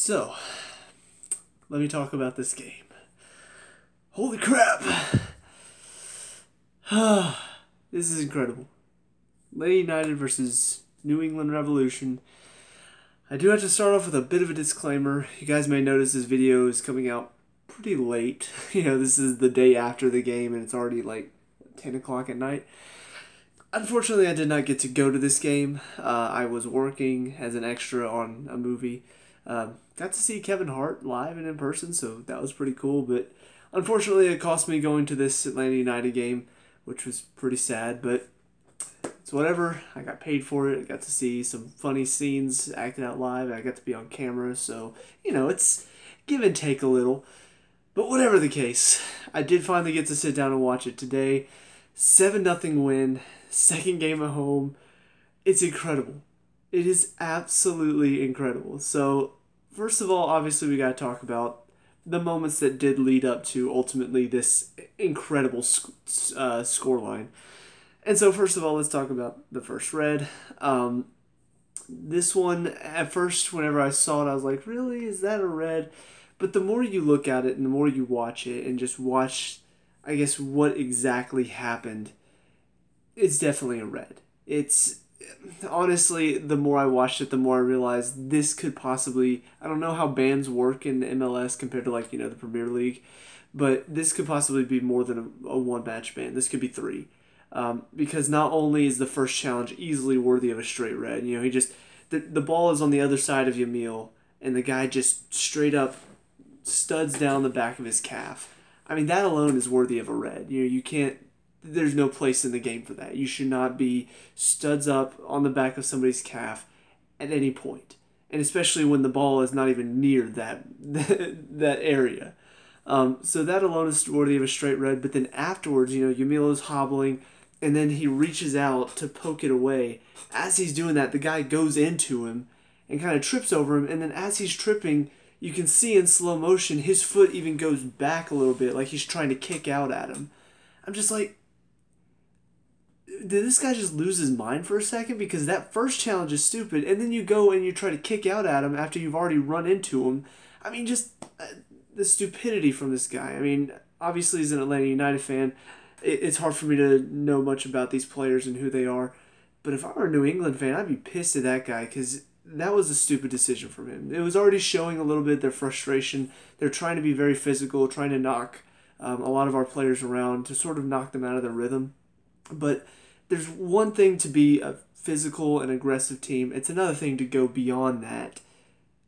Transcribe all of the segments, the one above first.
So, let me talk about this game. Holy crap! This is incredible. Atlanta United versus New England Revolution. I do have to start off with a bit of a disclaimer. You guys may notice this video is coming out pretty late. This is the day after the game and it's already like 10 o'clock at night. Unfortunately, I did not get to go to this game. I was working as an extra on a movie. Got to see Kevin Hart live and in person, so that was pretty cool. But unfortunately, it cost me going to this Atlanta United game, which was pretty sad. But it's whatever. I got paid for it. I got to see some funny scenes acted out live. I got to be on camera, so it's give and take a little. But whatever the case, I did finally get to sit down and watch it today. 7-0 win, second game at home. It's incredible. It is absolutely incredible. So, first of all, obviously we got to talk about the moments that did lead up to ultimately this incredible scoreline. And so, first of all, let's talk about the first red. This one, at first, whenever I saw it, I was like, really? Is that a red? But the more you look at it and the more you watch it and just watch, I guess, what exactly happened, it's definitely a red. It's honestly, the more I watched it, the more I realized this could possibly, I don't know how bans work in the MLS compared to the Premier League, but this could possibly be more than a one-match ban. This could be 3. Because not only is the first challenge easily worthy of a straight red, he just, the ball is on the other side of Yamil, and the guy just straight up studs down the back of his calf. I mean, that alone is worthy of a red. You can't, there's no place in the game for that. You should not be studs up on the back of somebody's calf at any point. And especially when the ball is not even near that area. So that alone is worthy of a straight red. But then afterwards, Yamil is hobbling, and then he reaches out to poke it away. As he's doing that, the guy goes into him and kind of trips over him. And then as he's tripping, you can see in slow motion, his foot even goes back a little bit, like he's trying to kick out at him. I'm just like, did this guy just lose his mind for a second? Because that first challenge is stupid, and then you go and you try to kick out at him after you've already run into him. I mean, just the stupidity from this guy. I mean, obviously as an Atlanta United fan, it's hard for me to know much about these players and who they are. But if I were a New England fan, I'd be pissed at that guy because that was a stupid decision from him. It was already showing a little bit their frustration. They're trying to be very physical, trying to knock a lot of our players around to sort of knock them out of their rhythm. But there's one thing to be a physical and aggressive team. It's another thing to go beyond that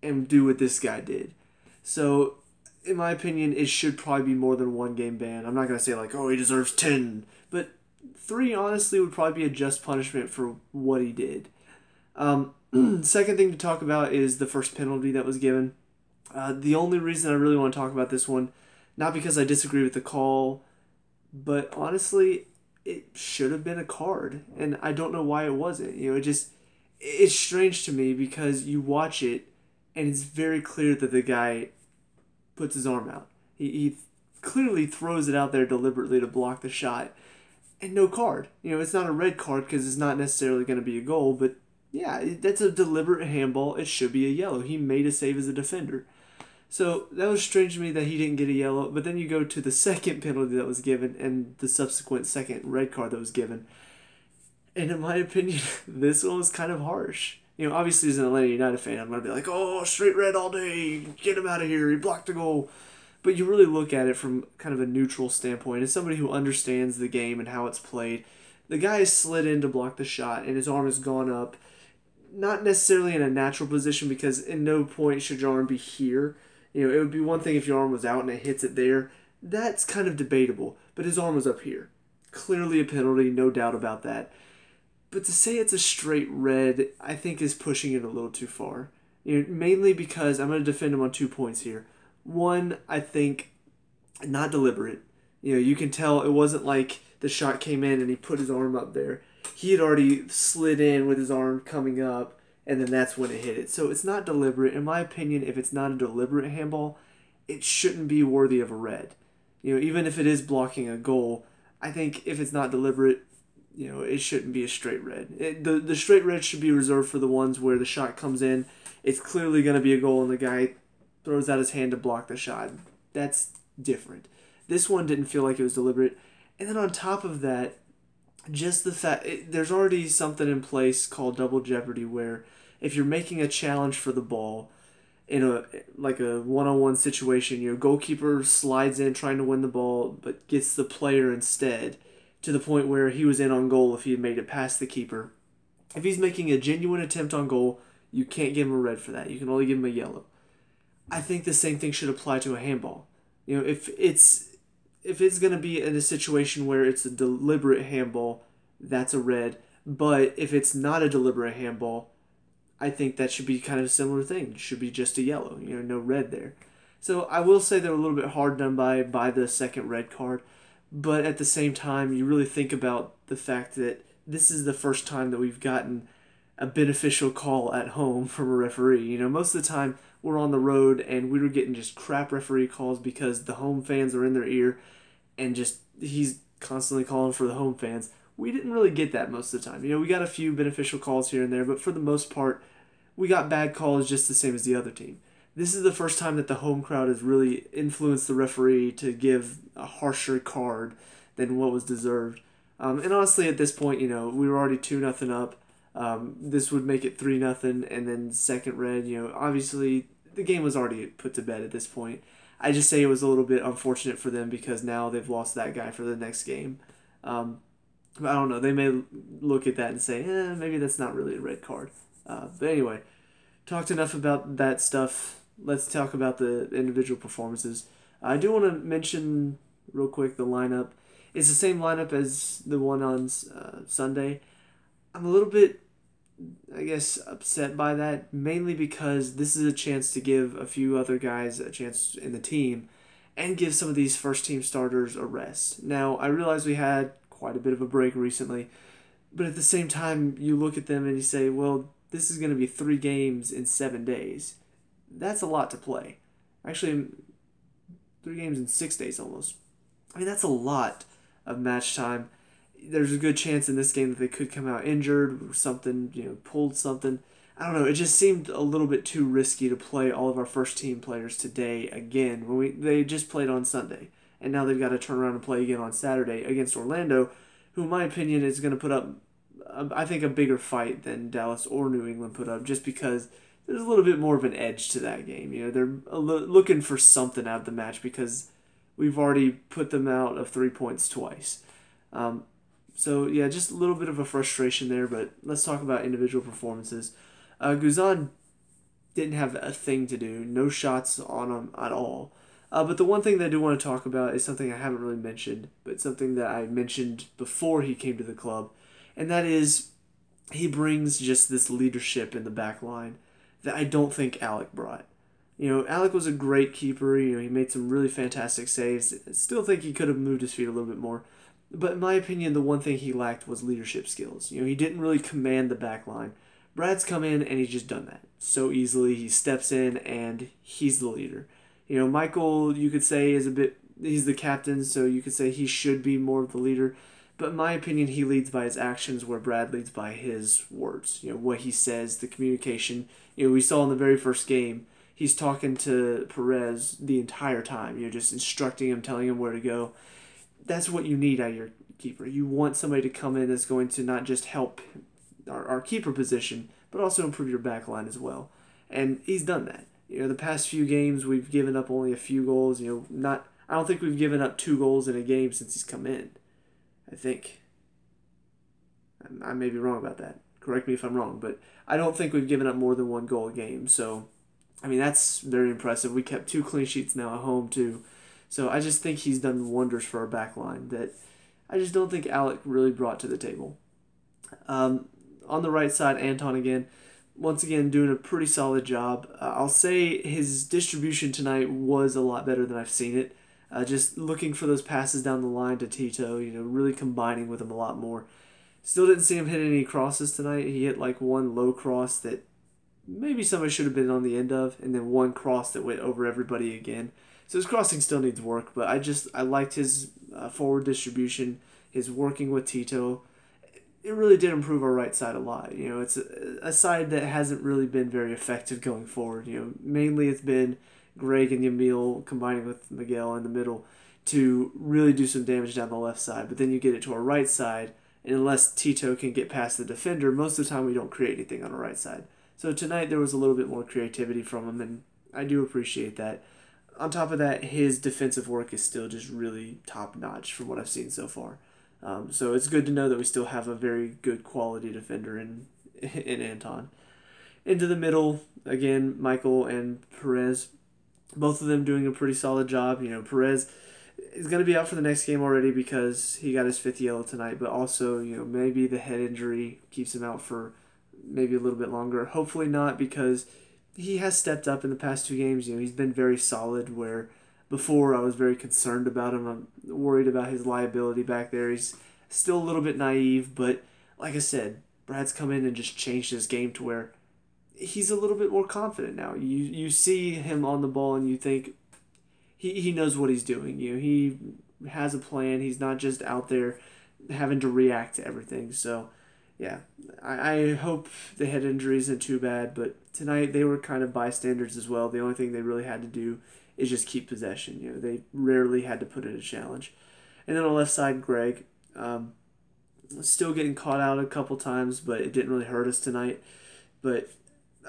and do what this guy did. So, in my opinion, it should probably be more than 1 game ban. I'm not going to say he deserves 10. But 3, honestly, would probably be a just punishment for what he did. Second thing to talk about is the first penalty that was given. The only reason I really want to talk about this one, not because I disagree with the call, but honestly, it should have been a card, and I don't know why it wasn't. It's strange to me because you watch it, and it's very clear that the guy puts his arm out. He clearly throws it out there deliberately to block the shot, and no card. It's not a red card because it's not necessarily going to be a goal, but yeah, that's a deliberate handball. It should be a yellow. He made a save as a defender. So that was strange to me that he didn't get a yellow. But then you go to the second penalty that was given and the subsequent second red card that was given. And in my opinion, this one was kind of harsh. Obviously as an Atlanta United fan, I'm going to be like, oh, straight red all day. Get him out of here. He blocked a goal. But you really look at it from kind of a neutral standpoint. As somebody who understands the game and how it's played, the guy has slid in to block the shot and his arm has gone up. Not necessarily in a natural position because in no point should your arm be here. It would be one thing if your arm was out and it hits it there. That's kind of debatable. But his arm was up here. Clearly a penalty, no doubt about that. But to say it's a straight red, I think is pushing it a little too far. Mainly because I'm going to defend him on 2 points here. One, I think, not deliberate. You can tell it wasn't like the shot came in and he put his arm up there. He had already slid in with his arm coming up, and then that's when it hit it. So it's not deliberate. In my opinion, if it's not a deliberate handball, it shouldn't be worthy of a red. Even if it is blocking a goal, I think if it's not deliberate, it shouldn't be a straight red. The straight red should be reserved for the ones where the shot comes in, it's clearly going to be a goal, and the guy throws out his hand to block the shot. That's different. This one didn't feel like it was deliberate. And then on top of that, just the fact there's already something in place called double jeopardy where if you're making a challenge for the ball in a like a one-on-one situation, your goalkeeper slides in trying to win the ball but gets the player instead to the point where he was in on goal if he had made it past the keeper. If he's making a genuine attempt on goal, you can't give him a red for that. You can only give him a yellow. I think the same thing should apply to a handball. If it's going to be in a situation where it's a deliberate handball, that's a red. But if it's not a deliberate handball, I think that should be kind of a similar thing. It should be just a yellow, no red there. So I will say they're a little bit hard done by the second red card. But at the same time, you really think about the fact that this is the first time that we've gotten a beneficial call at home from a referee. Most of the time we're on the road and we were getting just crap referee calls because the home fans are in their ear and just he's constantly calling for the home fans. We didn't really get that most of the time. We got a few beneficial calls here and there, but for the most part, we got bad calls just the same as the other team. This is the first time that the home crowd has really influenced the referee to give a harsher card than what was deserved. And honestly, at this point, we were already 2-0 up. This would make it 3-0, and then second red. Obviously the game was already put to bed at this point. I just say it was a little bit unfortunate for them because now they've lost that guy for the next game. But I don't know. They may look at that and say, maybe that's not really a red card. But anyway, talked enough about that stuff. Let's talk about the individual performances. I do want to mention real quick the lineup. It's the same lineup as the one on Sunday. I'm a little bit, I guess, upset by that, mainly because this is a chance to give a few other guys a chance in the team and give some of these first-team starters a rest. Now, I realize we had quite a bit of a break recently, but at the same time, you look at them and you say, well, this is going to be 3 games in 7 days. That's a lot to play. Actually, 3 games in 6 days almost. That's a lot of match time. There's a good chance in this game that they could come out injured or something, pulled something. I don't know. It just seemed a little bit too risky to play all of our first team players today again when they just played on Sunday. And now they've got to turn around and play again on Saturday against Orlando, who in my opinion is going to put up, I think, a bigger fight than Dallas or New England put up just because there's a little bit more of an edge to that game. They're looking for something out of the match because we've already put them out of 3 points twice. So, yeah, just a little bit of a frustration there, but let's talk about individual performances. Guzan didn't have a thing to do, no shots on him at all. But the one thing that I do want to talk about is something I haven't really mentioned, but something that I mentioned before he came to the club, and that is he brings just this leadership in the back line that I don't think Alec brought. Alec was a great keeper. He made some really fantastic saves. I still think he could have moved his feet a little bit more. But in my opinion, the one thing he lacked was leadership skills. He didn't really command the back line. Brad's come in and he's just done that so easily. He steps in and he's the leader. Michael, you could say, he's the captain, so you could say he should be more of the leader. But in my opinion, he leads by his actions where Brad leads by his words. What he says, the communication. We saw in the very first game, he's talking to Perez the entire time, just instructing him, telling him where to go. That's what you need out of your keeper. You want somebody to come in that's going to not just help our keeper position, but also improve your back line as well. And he's done that. The past few games, we've given up only a few goals. I don't think we've given up 2 goals in a game since he's come in. I think. I may be wrong about that. Correct me if I'm wrong, but I don't think we've given up more than 1 goal a game. So, that's very impressive. We kept 2 clean sheets now at home, too. So I just think he's done wonders for our back line that I just don't think Alec really brought to the table. On the right side, Anton again, once again doing a pretty solid job. I'll say his distribution tonight was a lot better than I've seen it. Just looking for those passes down the line to Tito, really combining with him a lot more. Still didn't see him hit any crosses tonight. He hit like 1 low cross that maybe somebody should have been on the end of, and then 1 cross that went over everybody again. So his crossing still needs work, but I liked his forward distribution, his working with Tito. It really did improve our right side a lot. It's a side that hasn't really been very effective going forward. Mainly it's been Greg and Yamil combining with Miguel in the middle to really do some damage down the left side. But then you get it to our right side, and unless Tito can get past the defender, most of the time we don't create anything on the right side. So tonight there was a little bit more creativity from him, and I do appreciate that. On top of that, his defensive work is still just really top notch from what I've seen so far. So it's good to know that we still have a very good quality defender in Anton. Into the middle, again, Michael and Perez, both of them doing a pretty solid job. Perez is going to be out for the next game already because he got his fifth yellow tonight, but also, maybe the head injury keeps him out for maybe a little bit longer. Hopefully not, because he has stepped up in the past 2 games. He's been very solid, where before I was very concerned about him. I'm worried about his liability back there. He's still a little bit naive, but like I said, Brad's come in and just changed his game to where he's a little bit more confident now. You see him on the ball and you think he knows what he's doing. He has a plan. He's not just out there having to react to everything. So, yeah, I hope the head injury isn't too bad, but tonight they were kind of bystanders as well. The only thing they really had to do is just keep possession. They rarely had to put in a challenge. And then on the left side, Greg, still getting caught out a couple times, but it didn't really hurt us tonight. But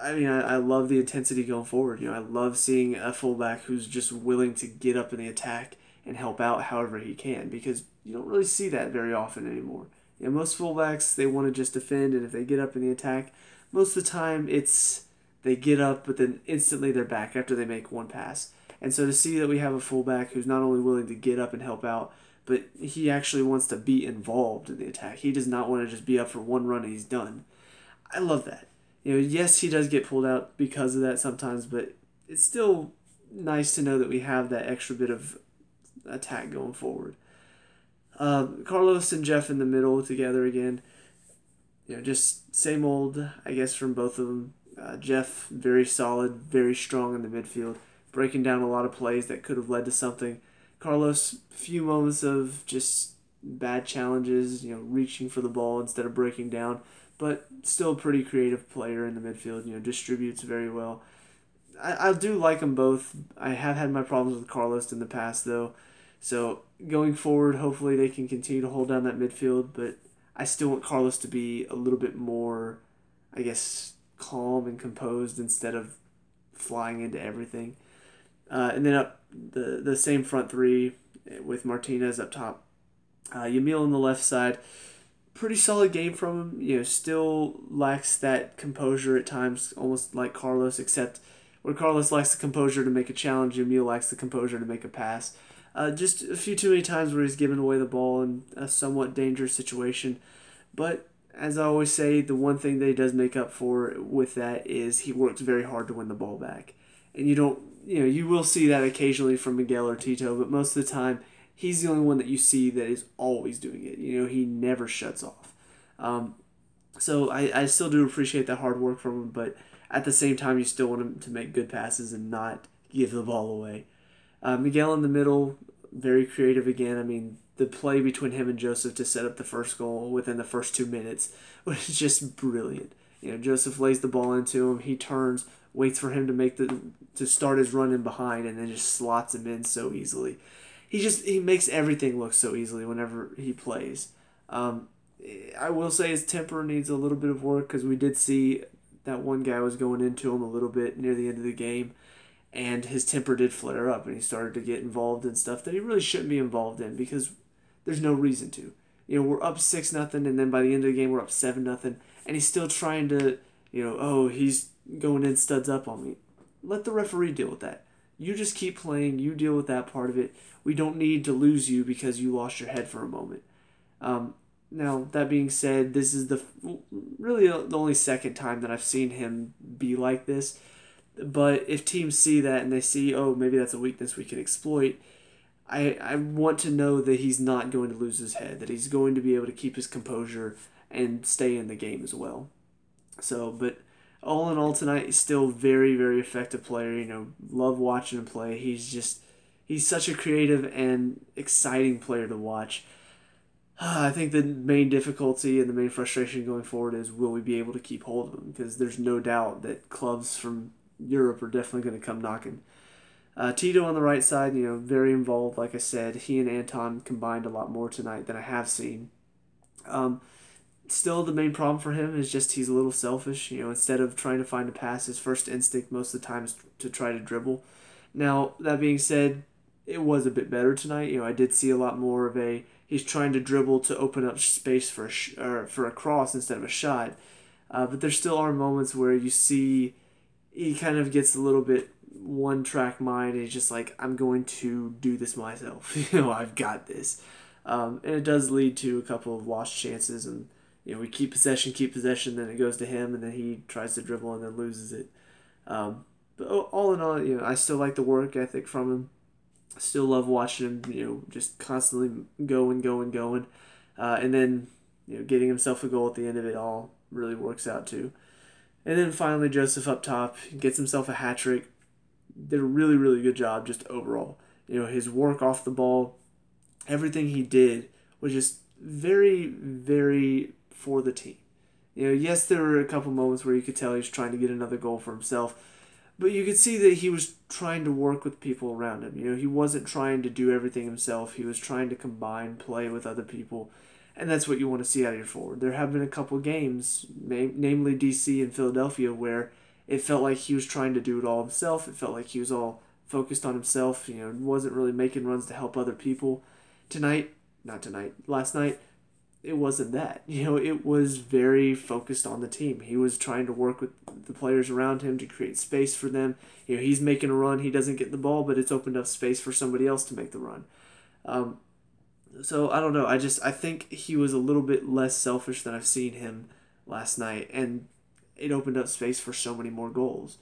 I love the intensity going forward. I love seeing a fullback who's just willing to get up in the attack and help out however he can, because you don't really see that very often anymore. Most fullbacks, they want to just defend, and if they get up in the attack, most of the time it's they get up, but then instantly they're back after they make one pass. And so to see that we have a fullback who's not only willing to get up and help out, but he actually wants to be involved in the attack. He does not want to just be up for one run and he's done. I love that. Yes, he does get pulled out because of that sometimes, but it's still nice to know that we have that extra bit of attack going forward. Carlos and Jeff in the middle together again. Just same old, I guess, from both of them. Jeff, very solid, very strong in the midfield, breaking down a lot of plays that could have led to something. Carlos, a few moments of just bad challenges, reaching for the ball instead of breaking down, but still a pretty creative player in the midfield, distributes very well. I do like them both. I have had my problems with Carlos in the past, though. So going forward, hopefully they can continue to hold down that midfield, but I still want Carlos to be a little bit more, I guess, calm and composed instead of flying into everything. And then up the same front three with Martinez up top. Yamil on the left side. Pretty solid game from him. Still lacks that composure at times, almost like Carlos, except where Carlos lacks the composure to make a challenge, Yamil lacks the composure to make a pass. Just a few too many times where he's given away the ball in a somewhat dangerous situation. But as I always say, the one thing that he does make up for with that is he works very hard to win the ball back. And you will see that occasionally from Miguel or Tito, but most of the time, he's the only one that you see that is always doing it. He never shuts off. So I still do appreciate that hard work from him, but at the same time, you still want him to make good passes and not give the ball away. Miguel in the middle, very creative again. The play between him and Joseph to set up the first goal within the first 2 minutes was just brilliant. Joseph lays the ball into him, he turns, waits for him to start his run in behind, and then just slots him in so easily. He makes everything look so easily whenever he plays. I will say his temper needs a little bit of work, because we did see that one guy was going into him a little bit near the end of the game, and his temper did flare up, and he started to get involved in stuff that he really shouldn't be involved in, because there's no reason to. We're up 6-0, and then by the end of the game we're up 7-0, and he's still trying to, he's going in studs up on me. Let the referee deal with that. You just keep playing. You deal with that part of it. We don't need to lose you because you lost your head for a moment. Now, that being said, this is really the only second time that I've seen him be like this. But if teams see that and they see, maybe that's a weakness we can exploit, I want to know that he's not going to lose his head, that he's going to be able to keep his composure and stay in the game as well. So, but all in all tonight, he's still very, very effective player. Love watching him play. He's such a creative and exciting player to watch. I think the main difficulty and the main frustration going forward is, will we be able to keep hold of him? Because there's no doubt that clubs from Europe are definitely going to come knocking. Tito on the right side, very involved. Like I said, he and Anton combined a lot more tonight than I have seen. Um, Still, the main problem for him is just he's a little selfish. Instead of trying to find a pass, his first instinct most of the time is to try to dribble. Now, that being said, it was a bit better tonight. I did see a lot more of he's trying to dribble to open up space or for a cross instead of a shot. But there still are moments where you see he kind of gets a little bit one track mind, and he's just like, I'm going to do this myself. I've got this. And it does lead to a couple of lost chances, and we keep possession, then it goes to him, and then he tries to dribble and then loses it. But all in all, I still like the work ethic from him. I still love watching him, just constantly going, and then getting himself a goal at the end of it all really works out too. And then finally, Joseph up top gets himself a hat trick. Did a really, really good job just overall. His work off the ball, everything he did was just very, very for the team. Yes, there were a couple moments where you could tell he was trying to get another goal for himself, but you could see that he was trying to work with people around him. He wasn't trying to do everything himself. He was trying to combine play with other people, and that's what you want to see out of your forward. There have been a couple games, namely DC and Philadelphia, where it felt like he was trying to do it all himself. It felt like he was all focused on himself, wasn't really making runs to help other people. Last night, it wasn't that. It was very focused on the team. He was trying to work with the players around him to create space for them. He's making a run. He doesn't get the ball, but it's opened up space for somebody else to make the run. So I don't know. I think he was a little bit less selfish than I've seen him last night, and it opened up space for so many more goals.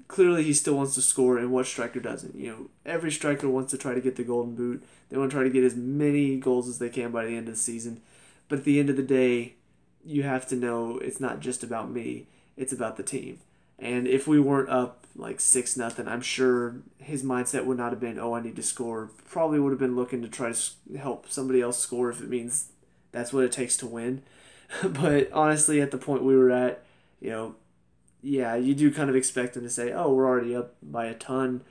Clearly he still wants to score, and what striker doesn't? Every striker wants to try to get the golden boot. They want to try to get as many goals as they can by the end of the season. But at the end of the day, you have to know it's not just about me. It's about the team. And if we weren't up like 6-0, I'm sure his mindset would not have been, I need to score. Probably would have been looking to try to help somebody else score if it means that's what it takes to win. But honestly, at the point we were at, yeah, you do kind of expect him to say, we're already up by a ton.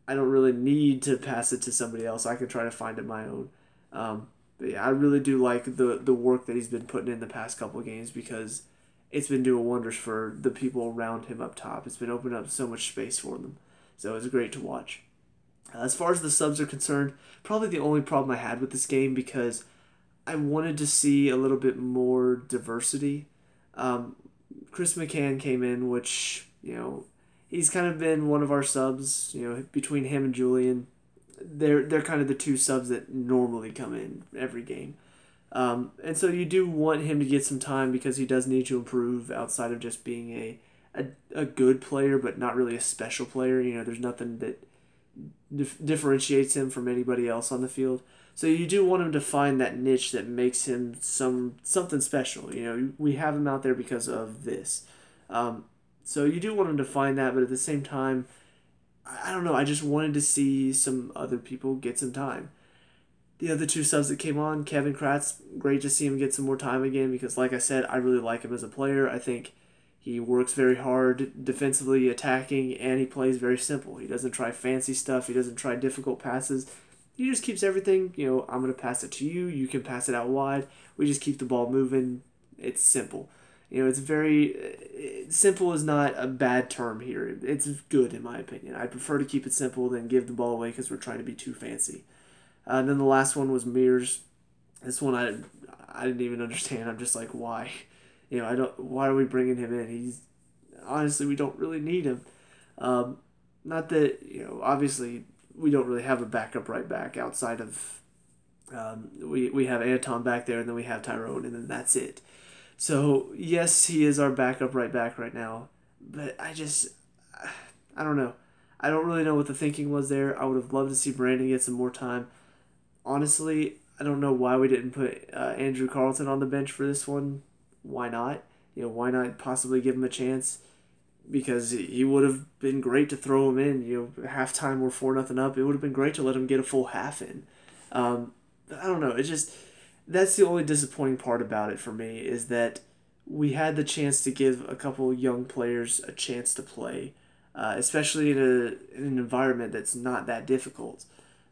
I don't really need to pass it to somebody else. I can try to find it my own. But yeah, I really do like the work that he's been putting in the past couple of games, because it's been doing wonders for the people around him up top. It's been opening up so much space for them. So it's great to watch. As far as the subs are concerned, probably the only problem I had with this game, because I wanted to see a little bit more diversity. Chris McCann came in, which, he's kind of been one of our subs, between him and Julian. They're kind of the two subs that normally come in every game. And so you do want him to get some time, because he does need to improve outside of just being a good player, but not really a special player. There's nothing that differentiates him from anybody else on the field. So you do want him to find that niche that makes him something special. We have him out there because of this. So you do want him to find that, but at the same time, I don't know, I just wanted to see some other people get some time. The other two subs that came on, Kevin Kratz, great to see him get some more time again, because like I said, I really like him as a player. I think he works very hard defensively, attacking, and he plays very simple. He doesn't try fancy stuff. He doesn't try difficult passes. He just keeps everything, I'm going to pass it to you. You can pass it out wide. We just keep the ball moving. It's simple. It's very... Simple is not a bad term here. It's good, in my opinion. I prefer to keep it simple than give the ball away because we're trying to be too fancy. And then the last one was Mears. This one I didn't even understand. I'm just like, why? Why are we bringing him in? Honestly, we don't really need him. Not that, obviously we don't really have a backup right back outside of, we have Anton back there, and then we have Tyrone, and then that's it. So, yes, he is our backup right back right now, but I don't know. I don't really know what the thinking was there. I would have loved to see Brandon get some more time. Honestly, I don't know why we didn't put Andrew Carlton on the bench for this one. Why not? Why not possibly give him a chance? Because he would have been great to throw him in. Halftime we're 4-0 up. It would have been great to let him get a full half in. I don't know. That's the only disappointing part about it for me, is that we had the chance to give a couple young players a chance to play. especially in an environment that's not that difficult.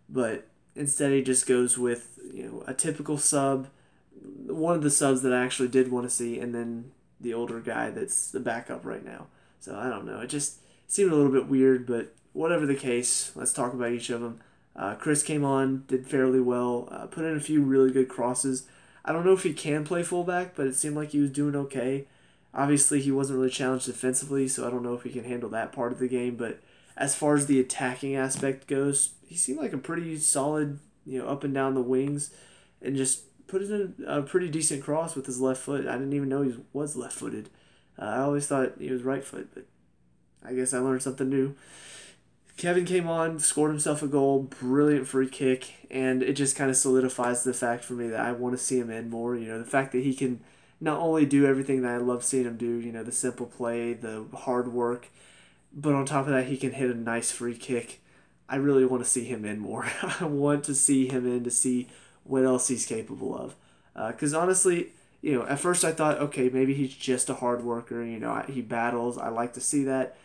But instead, he just goes with a typical sub, one of the subs that I actually did want to see, and then the older guy that's the backup right now. So I don't know. It just seemed a little bit weird, but whatever the case, let's talk about each of them. Chris came on, did fairly well, put in a few really good crosses. I don't know if he can play fullback, but it seemed like he was doing okay. Obviously, he wasn't really challenged defensively, so I don't know if he can handle that part of the game. But as far as the attacking aspect goes, he seemed like a pretty solid, up and down the wings, and just put in a pretty decent cross with his left foot. I didn't even know he was left-footed. I always thought he was right foot, but I guess I learned something new. Kevin came on, scored himself a goal, brilliant free kick, and it just kind of solidifies the fact for me that I want to see him in more. The fact that he can not only do everything that I love seeing him do, the simple play, the hard work, but on top of that, he can hit a nice free kick. I really want to see him in more. I want to see him in to see what else he's capable of. Because honestly, at first I thought, okay, maybe he's just a hard worker. He battles. I like to see that.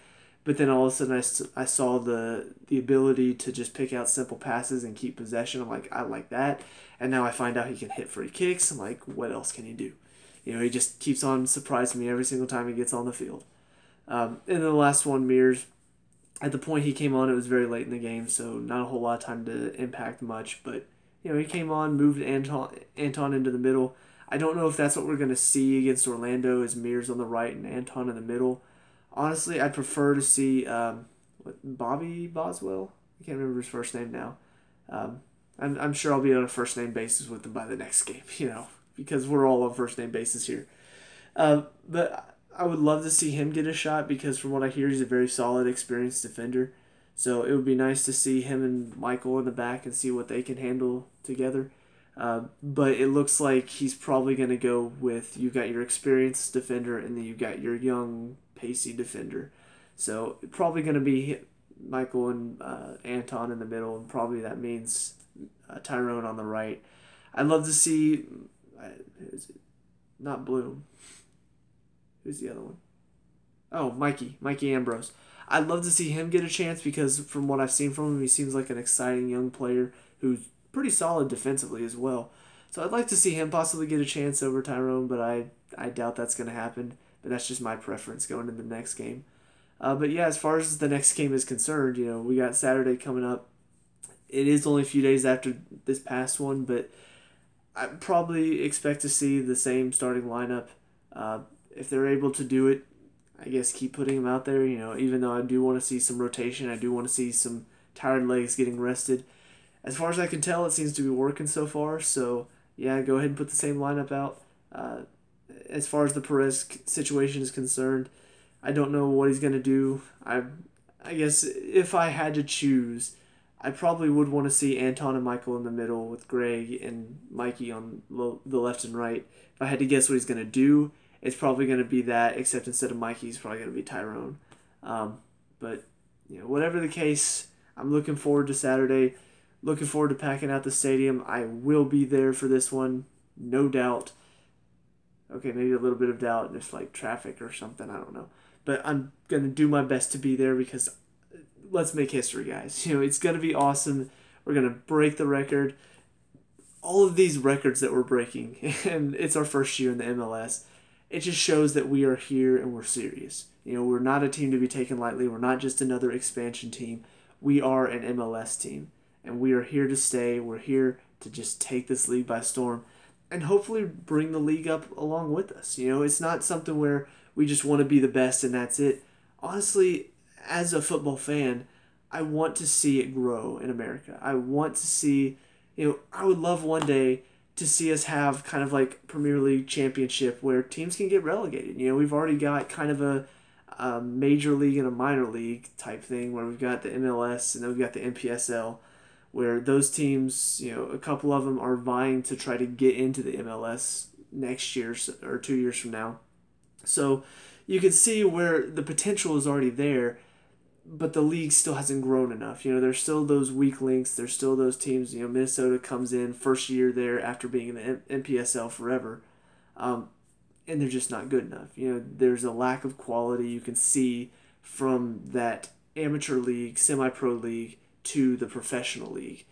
But then all of a sudden I saw the ability to just pick out simple passes and keep possession. I'm like, I like that. And now I find out he can hit free kicks. I'm like, what else can he do? He just keeps on surprising me every single time he gets on the field. And then the last one, Mears. At the point he came on, it was very late in the game, so not a whole lot of time to impact much. But he came on, moved Anton into the middle. I don't know if that's what we're going to see against Orlando, is Mears on the right and Anton in the middle. Honestly, I'd prefer to see Bobby Boswell. I can't remember his first name now. I'm sure I'll be on a first name basis with him by the next game, because we're all on first name basis here. But I would love to see him get a shot because from what I hear, he's a very solid, experienced defender. So it would be nice to see him and Michael in the back and see what they can handle together. But it looks like he's probably going to go with you got your experienced defender and then you got your young, pacey defender. So probably going to be Michael and Anton in the middle, and probably that means Tyrone on the right. I'd love to see, not Bloom. Who's the other one? Oh, Mikey Ambrose. I'd love to see him get a chance because from what I've seen from him, he seems like an exciting young player who's pretty solid defensively as well. So I'd like to see him possibly get a chance over Tyrone, but I doubt that's going to happen. But that's just my preference going into the next game. But yeah, as far as the next game is concerned, we got Saturday coming up. It is only a few days after this past one, but I probably expect to see the same starting lineup. If they're able to do it, I guess keep putting them out there. Even though I do want to see some rotation, I do want to see some tired legs getting rested. As far as I can tell, it seems to be working so far. So yeah, go ahead and put the same lineup out. As far as the Perez situation is concerned, I don't know what he's going to do. I guess if I had to choose, I probably would want to see Anton and Michael in the middle with Greg and Mikey on the left and right. If I had to guess what he's going to do, it's probably going to be that, except instead of Mikey, it's probably going to be Tyrone. But whatever the case, I'm looking forward to Saturday. Looking forward to packing out the stadium. I will be there for this one, no doubt. Okay, maybe a little bit of doubt if traffic or something, I don't know. But I'm going to do my best to be there because let's make history, guys. It's going to be awesome. We're going to break the record. All of these records that we're breaking, and it's our first year in the MLS, it just shows that we are here and we're serious. We're not a team to be taken lightly. We're not just another expansion team. We are an MLS team, and we are here to stay. We're here to just take this league by storm and hopefully bring the league up along with us. It's not something where we just want to be the best and that's it. Honestly, as a football fan, I want to see it grow in America. I want to see, I would love one day to see us have kind of like Premier League championship where teams can get relegated. We've already got kind of a major league and a minor league type thing where we've got the MLS and then we've got the NPSL where those teams, a couple of them are vying to try to get into the MLS next year or 2 years from now. So you can see where the potential is already there, but the league still hasn't grown enough. There's still those weak links. There's still those teams. Minnesota comes in first year there after being in the NPSL forever, and they're just not good enough. There's a lack of quality. You can see from that amateur league, semi-pro league to the professional league.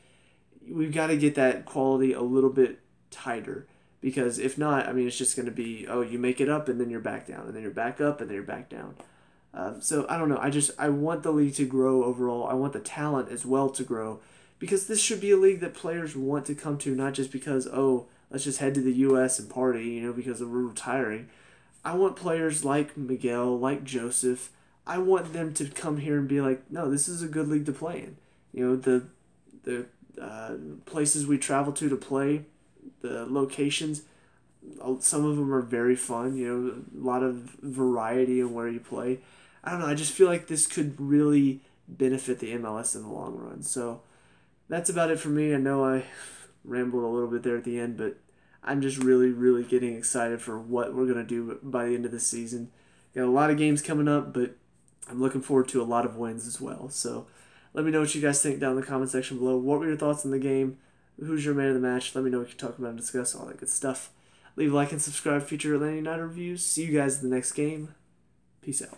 We've got to get that quality a little bit tighter, because if not, I mean, it's just going to be, oh, you make it up and then you're back down, and then you're back up and then you're back down. So I don't know. I want the league to grow overall. I want the talent as well to grow, because this should be a league that players want to come to, not just because, oh, let's just head to the U.S. and party, because we're retiring. I want players like Miguel, like Joseph. I want them to come here and be like, no, this is a good league to play in. The places we travel to play, the locations, some of them are very fun. A lot of variety in where you play. I don't know. I just feel like this could really benefit the MLS in the long run. So that's about it for me. I know I rambled a little bit there at the end, but I'm just really, really getting excited for what we're going to do by the end of the season. Got a lot of games coming up, but I'm looking forward to a lot of wins as well. So let me know what you guys think down in the comment section below. What were your thoughts on the game? Who's your man of the match? Let me know what you talk about and discuss, all that good stuff. Leave a like and subscribe for future Atlanta United reviews. See you guys in the next game. Peace out.